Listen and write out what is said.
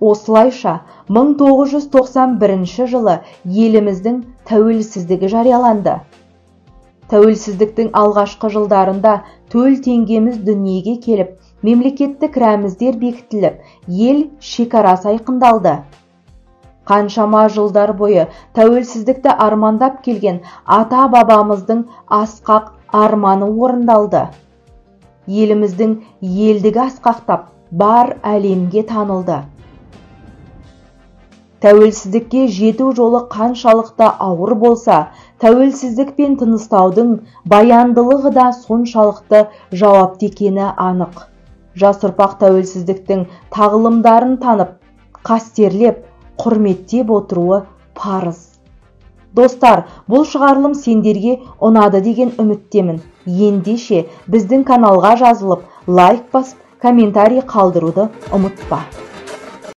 Осылайша 1991 жылы еліміздің тәуелсіздігі жарияланды. Тәуелсіздіктің алғашқы жылдарында төл теңгеміз дүниеге келіп, мемлекеттік рәміздер бекітіліп, ел шекарасы айқындалды. Қаншама жылдар бойы тәуелсіздікті армандап келген ата-бабамыздың асқақ арманы орындалды. Еліміздің елдігі асқақтап, бар әлемге танылды. Тәуелсіздікке жету жолы қаншалықты ауыр болса, тәуелсіздікпен тыныстаудың баяндылығы да соншалықты жауапты екені анық. Жас ұрпақ тәуелсіздіктің тағылымдарын танып, қастерлеп, құрметтеп отыруы парыз. Достар, бұл шығарылым сендерге ұнады деген үміттемін. Ендеше біздің каналға жазылып, лайк басып, комментарий қалдыруды ұмытпа.